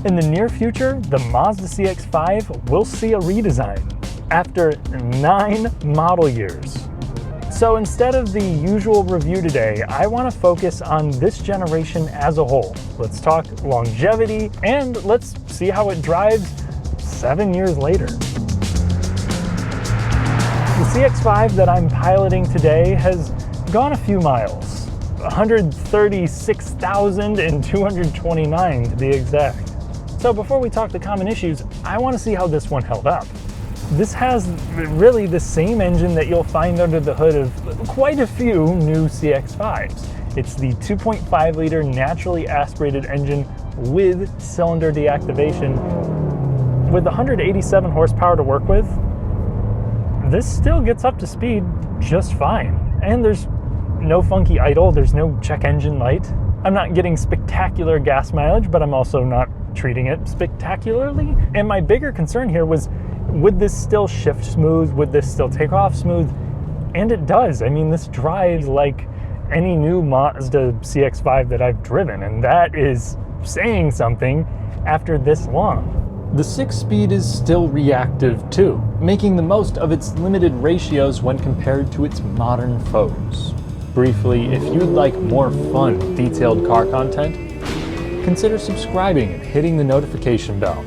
In the near future, the Mazda CX-5 will see a redesign after 9 model years. So instead of the usual review today, I want to focus on this generation as a whole. Let's talk longevity and let's see how it drives 7 years later. The CX-5 that I'm piloting today has gone a few miles, 136,229 to be exact. So before we talk the common issues, I want to see how this one held up. This has really the same engine that you'll find under the hood of quite a few new CX-5s. It's the 2.5 liter naturally aspirated engine with cylinder deactivation. With 187 horsepower to work with, this still gets up to speed just fine. And there's no funky idle, there's no check engine light. I'm not getting spectacular gas mileage, but I'm also not treating it spectacularly. And my bigger concern here was, would this still shift smooth? Would this still take off smooth? And it does. I mean, this drives like any new Mazda CX-5 that I've driven, and that is saying something after this long. The 6-speed is still reactive too, making the most of its limited ratios when compared to its modern foes. Briefly, if you'd like more fun, detailed car content, consider subscribing and hitting the notification bell.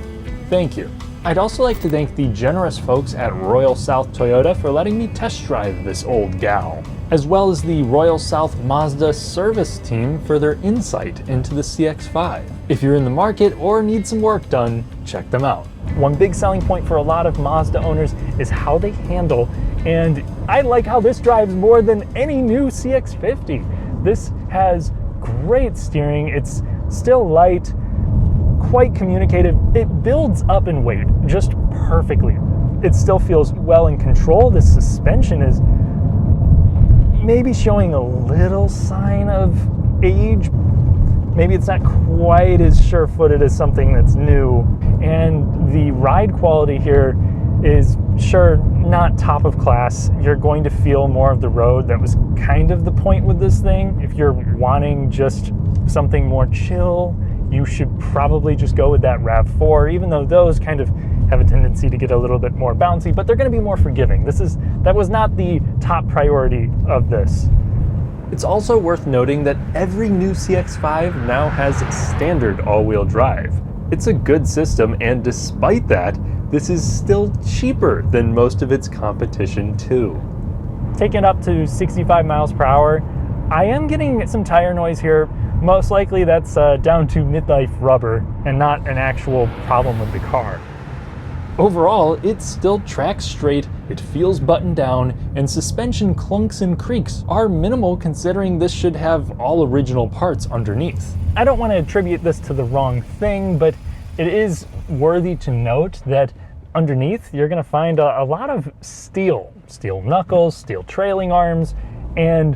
Thank you. I'd also like to thank the generous folks at Royal South Toyota for letting me test drive this old gal, as well as the Royal South Mazda service team for their insight into the CX-5. If you're in the market or need some work done, check them out. One big selling point for a lot of Mazda owners is how they handle, and I like how this drives more than any new CX-50. This has great steering, it's still light, quite communicative. It builds up in weight just perfectly. It still feels well in control. The suspension is maybe showing a little sign of age. Maybe it's not quite as sure-footed as something that's new. And the ride quality here is sure not top of class. You're going to feel more of the road. That was kind of the point with this thing. If you're wanting just something more chill, you should probably just go with that RAV4, even though those kind of have a tendency to get a little bit more bouncy, but they're going to be more forgiving. That was not the top priority of this. It's also worth noting that every new CX-5 now has standard all-wheel drive. It's a good system, and despite that, this is still cheaper than most of its competition too. Taking it up to 65 miles per hour, I am getting some tire noise here. Most likely that's down to midlife rubber and not an actual problem with the car. Overall, it still tracks straight, it feels buttoned down, and suspension clunks and creaks are minimal considering this should have all original parts underneath. I don't want to attribute this to the wrong thing, but it is worthy to note that underneath you're going to find a lot of steel knuckles, steel trailing arms, and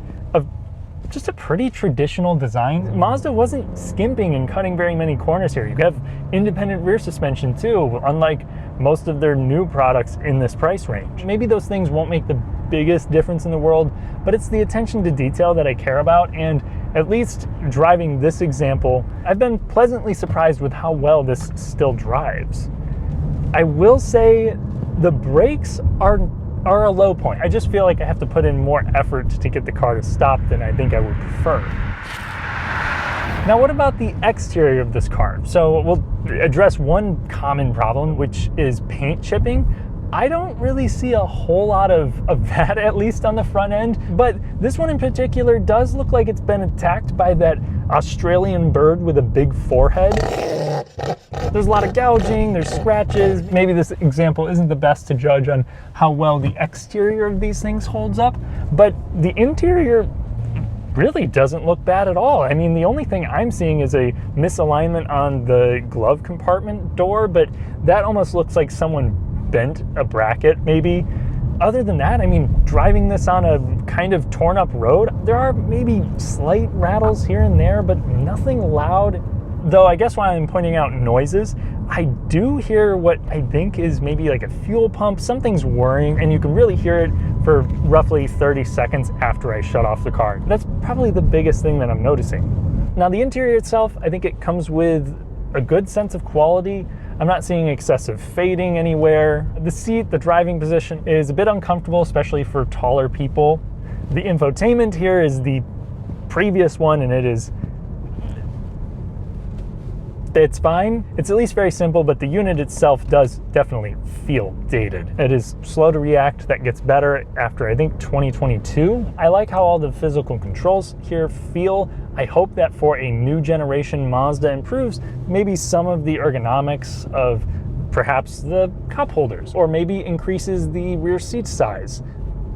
just a pretty traditional design. Mazda wasn't skimping and cutting very many corners here. You have independent rear suspension too, unlike most of their new products in this price range. Maybe those things won't make the biggest difference in the world, but it's the attention to detail that I care about, and at least driving this example, I've been pleasantly surprised with how well this still drives. I will say the brakes are a low point. I just feel like I have to put in more effort to get the car to stop than I think I would prefer. Now, what about the exterior of this car? So we'll address one common problem, which is paint chipping. I don't really see a whole lot of that, at least on the front end, but this one in particular does look like it's been attacked by that Australian bird with a big forehead. There's a lot of gouging, there's scratches. Maybe this example isn't the best to judge on how well the exterior of these things holds up, but the interior really doesn't look bad at all. I mean, the only thing I'm seeing is a misalignment on the glove compartment door, but that almost looks like someone bent a bracket maybe. Other than that, I mean, driving this on a kind of torn up road, there are maybe slight rattles here and there, but nothing loud. Though I guess while I'm pointing out noises, I do hear what I think is maybe like a fuel pump. Something's whirring, and you can really hear it for roughly 30 seconds after I shut off the car. That's probably the biggest thing that I'm noticing. Now, the interior itself, I think it comes with a good sense of quality. I'm not seeing excessive fading anywhere. The seat, the driving position is a bit uncomfortable, especially for taller people. The infotainment here is the previous one, and it's fine. It's at least very simple, but the unit itself does definitely feel dated. It is slow to react. That gets better after, I think, 2022. I like how all the physical controls here feel. I hope that for a new generation Mazda improves maybe some of the ergonomics of perhaps the cup holders, or maybe increases the rear seat size.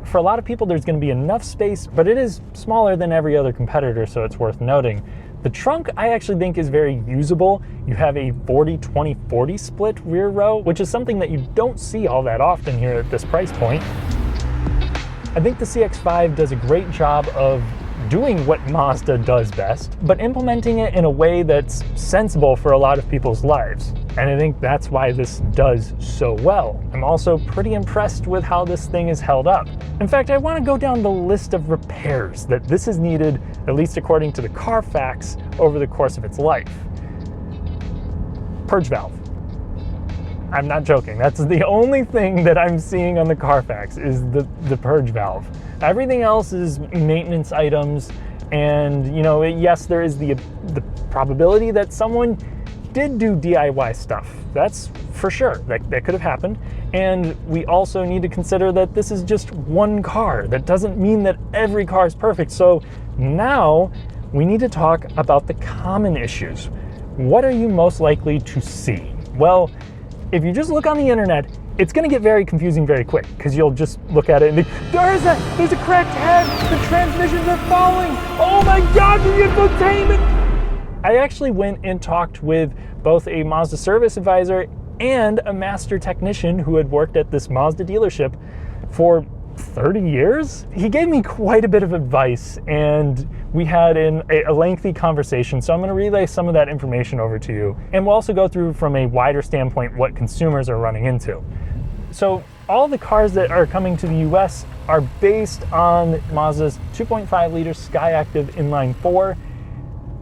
For a lot of people, there's going to be enough space, but it is smaller than every other competitor, so it's worth noting. The trunk, I actually think, is very usable. You have a 40-20-40 split rear row, which is something that you don't see all that often here at this price point. I think the CX-5 does a great job of doing what Mazda does best, but implementing it in a way that's sensible for a lot of people's lives. And I think that's why this does so well. I'm also pretty impressed with how this thing is held up. In fact, I want to go down the list of repairs that this has needed, at least according to the Carfax, over the course of its life. Purge valve. I'm not joking. That's the only thing that I'm seeing on the Carfax is the purge valve. Everything else is maintenance items, and yes, there is the probability that someone did do DIY stuff. That's for sure. That could have happened. And we also need to consider that this is just one car. That doesn't mean that every car is perfect. So now we need to talk about the common issues. What are you most likely to see? Well, if you just look on the internet, it's going to get very confusing very quick, because you'll just look at it and think, there's a cracked head, the transmissions are falling, oh my god, the infotainment! I actually went and talked with both a Mazda service advisor and a master technician who had worked at this Mazda dealership for 30 years. He gave me quite a bit of advice, and we had a lengthy conversation, so I'm going to relay some of that information over to you. And we'll also go through from a wider standpoint what consumers are running into. So all the cars that are coming to the US are based on Mazda's 2.5 liter Skyactiv inline 4.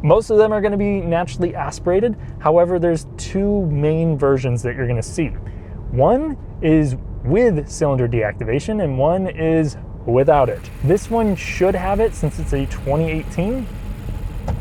Most of them are going to be naturally aspirated. However, there's two main versions that you're going to see. One is with cylinder deactivation and one is without it. This one should have it since it's a 2018.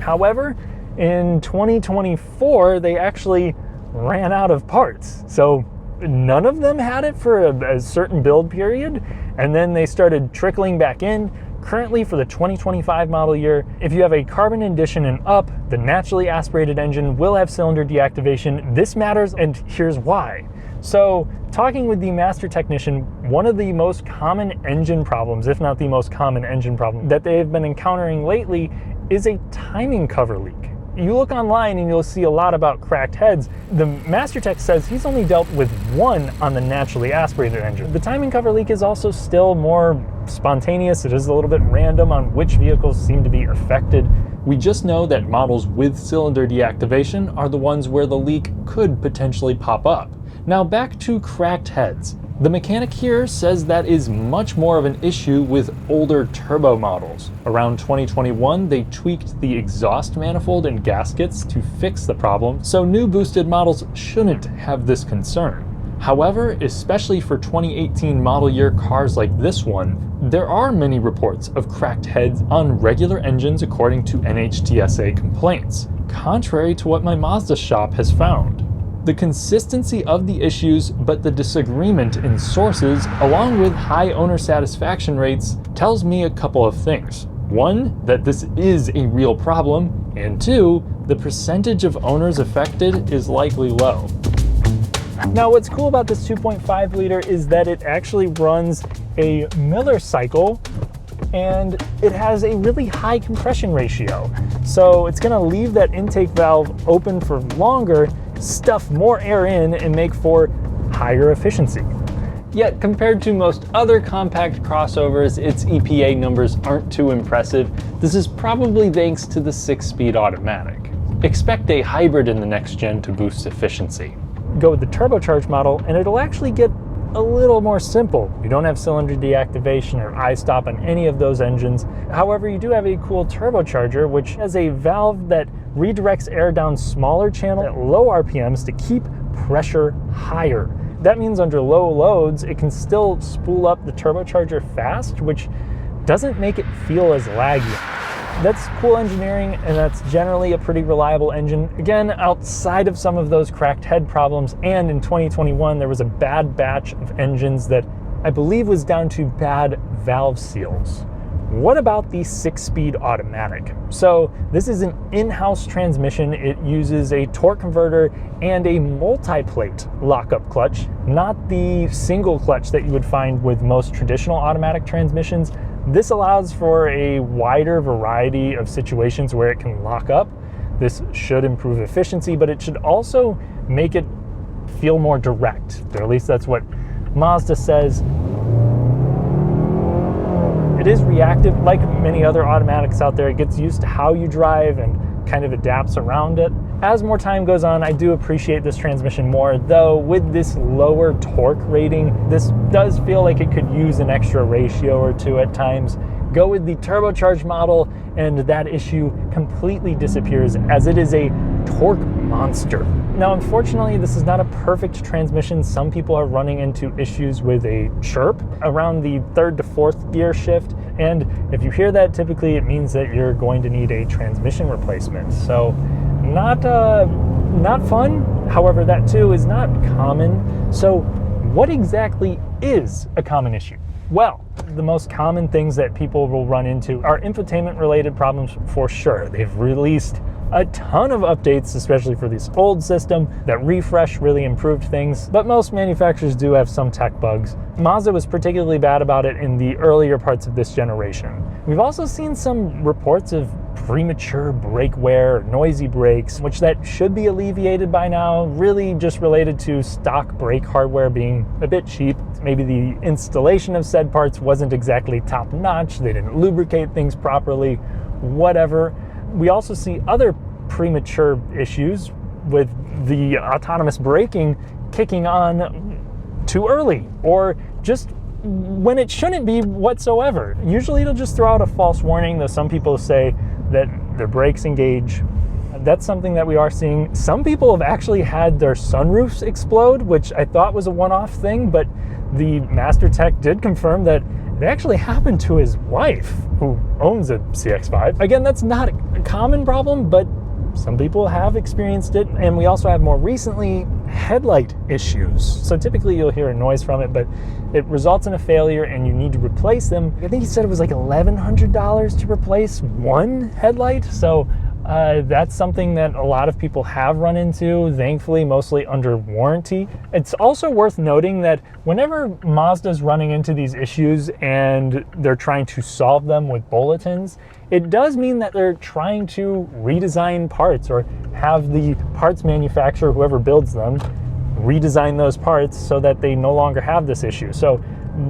However, in 2024, they actually ran out of parts. So none of them had it for a certain build period, and then they started trickling back in. Currently, for the 2025 model year, if you have a carbon edition and up, the naturally aspirated engine will have cylinder deactivation. This matters, and here's why. So, talking with the master technician, one of the most common engine problems, if not the most common engine problem that they've been encountering lately, is a timing cover leak. You look online and you'll see a lot about cracked heads. The master tech says he's only dealt with one on the naturally aspirated engine. The timing cover leak is also still more spontaneous. It is a little bit random on which vehicles seem to be affected. We just know that models with cylinder deactivation are the ones where the leak could potentially pop up. Now back to cracked heads. The mechanic here says that is much more of an issue with older turbo models. Around 2021, they tweaked the exhaust manifold and gaskets to fix the problem, so new boosted models shouldn't have this concern. However, especially for 2018 model year cars like this one, there are many reports of cracked heads on regular engines according to NHTSA complaints, contrary to what my Mazda shop has found. The consistency of the issues, but the disagreement in sources, along with high owner satisfaction rates, tells me a couple of things. One, that this is a real problem, and two, the percentage of owners affected is likely low. Now, what's cool about this 2.5 liter is that it actually runs a Miller cycle, and it has a really high compression ratio. So it's gonna leave that intake valve open for longer, stuff more air in, and make for higher efficiency. Yet compared to most other compact crossovers, its EPA numbers aren't too impressive. This is probably thanks to the 6-speed automatic. Expect a hybrid in the next gen to boost efficiency. Go with the turbocharged model and it'll actually get a little more simple. You don't have cylinder deactivation or I-stop on any of those engines. However, you do have a cool turbocharger, which has a valve that redirects air down smaller channels at low RPMs to keep pressure higher. That means under low loads, it can still spool up the turbocharger fast, which doesn't make it feel as laggy. That's cool engineering, and that's generally a pretty reliable engine. Again, outside of some of those cracked head problems, and in 2021, there was a bad batch of engines that I believe was down to bad valve seals. What about the 6-speed automatic? So this is an in-house transmission. It uses a torque converter and a multi-plate lockup clutch, not the single clutch that you would find with most traditional automatic transmissions. This allows for a wider variety of situations where it can lock up. This should improve efficiency, but it should also make it feel more direct, or at least that's what Mazda says. It is reactive, like many other automatics out there. It gets used to how you drive and kind of adapts around it. As more time goes on, I do appreciate this transmission more, though with this lower torque rating, this does feel like it could use an extra ratio or two at times. Go with the turbocharged model and that issue completely disappears, as it is a torque monster. Now, unfortunately, this is not a perfect transmission. Some people are running into issues with a chirp around the 3rd to 4th gear shift, and if you hear that, typically it means that you're going to need a transmission replacement. So not fun. However, that too is not common. So what exactly is a common issue? Well, the most common things that people will run into are infotainment related problems for sure. They've released a ton of updates, especially for this old system. That refresh really improved things, but most manufacturers do have some tech bugs. Mazda was particularly bad about it in the earlier parts of this generation. We've also seen some reports of premature brake wear, noisy brakes, which that should be alleviated by now, really just related to stock brake hardware being a bit cheap. Maybe the installation of said parts wasn't exactly top notch, they didn't lubricate things properly, whatever. We also see other premature issues with the autonomous braking kicking on too early, or just when it shouldn't be whatsoever. Usually it'll just throw out a false warning, though some people say that their brakes engage. That's something that we are seeing. Some people have actually had their sunroofs explode, which I thought was a one-off thing, but the Master Tech did confirm that it actually happened to his wife, who owns a CX-5. Again, that's not a common problem, but some people have experienced it. And we also have more recently headlight issues. So typically you'll hear a noise from it, but it results in a failure and you need to replace them. I think he said it was like $1,100 to replace one headlight. So that's something that a lot of people have run into, thankfully mostly under warranty. It's also worth noting that whenever Mazda's running into these issues and they're trying to solve them with bulletins, it does mean that they're trying to redesign parts, or have the parts manufacturer, whoever builds them, redesign those parts so that they no longer have this issue. So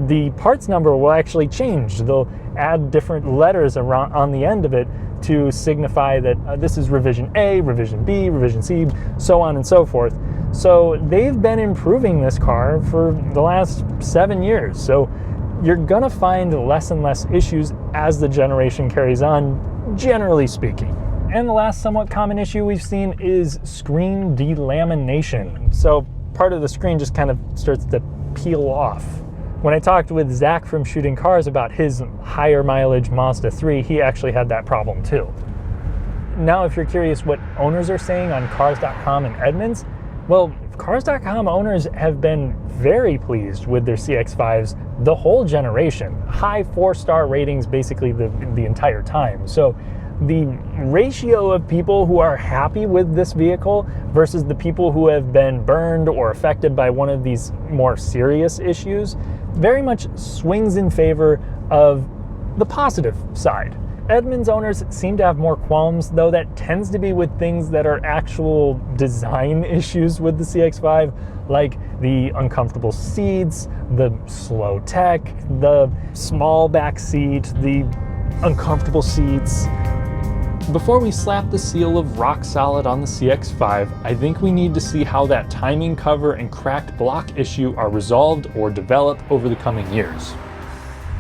the parts number will actually change. They'll add different letters around on the end of it to signify that this is revision A, revision B, revision C, so on and so forth. So they've been improving this car for the last 7 years. So you're gonna find less and less issues as the generation carries on, generally speaking. And the last somewhat common issue we've seen is screen delamination. So part of the screen just kind of starts to peel off. When I talked with Zach from Shooting Cars about his higher mileage Mazda 3, he actually had that problem too. Now, if you're curious what owners are saying on Cars.com and Edmunds, well, Cars.com owners have been very pleased with their CX-5s the whole generation. High 4-star ratings basically the entire time. So the ratio of people who are happy with this vehicle versus the people who have been burned or affected by one of these more serious issues very much swings in favor of the positive side. Edmunds owners seem to have more qualms, though that tends to be with things that are actual design issues with the CX-5, like the uncomfortable seats, the slow tech, the small back seat, the uncomfortable seats. Before we slap the seal of rock solid on the CX-5, I think we need to see how that timing cover and cracked block issue are resolved or develop over the coming years.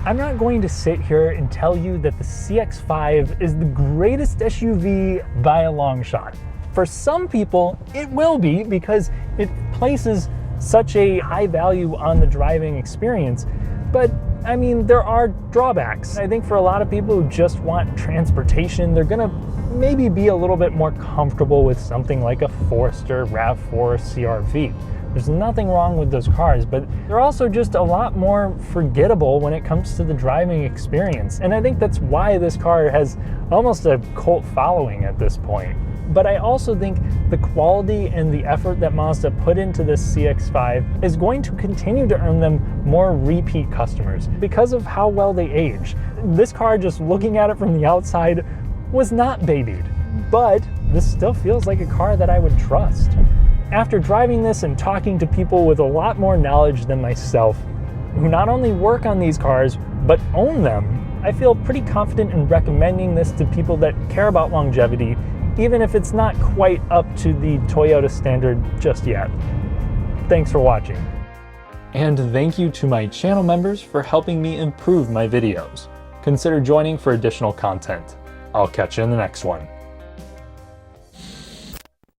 I'm not going to sit here and tell you that the CX-5 is the greatest SUV by a long shot. For some people, it will be because it places such a high value on the driving experience, but I mean, there are drawbacks. I think for a lot of people who just want transportation, they're gonna maybe be a little bit more comfortable with something like a Forester RAV4 CR-V. There's nothing wrong with those cars, but they're also just a lot more forgettable when it comes to the driving experience. And I think that's why this car has almost a cult following at this point. But I also think the quality and the effort that Mazda put into this CX-5 is going to continue to earn them more repeat customers because of how well they age. This car, just looking at it from the outside, was not babied, but this still feels like a car that I would trust. After driving this and talking to people with a lot more knowledge than myself, who not only work on these cars, but own them, I feel pretty confident in recommending this to people that care about longevity, even if it's not quite up to the Toyota standard just yet. Thanks for watching. And thank you to my channel members for helping me improve my videos. Consider joining for additional content. I'll catch you in the next one.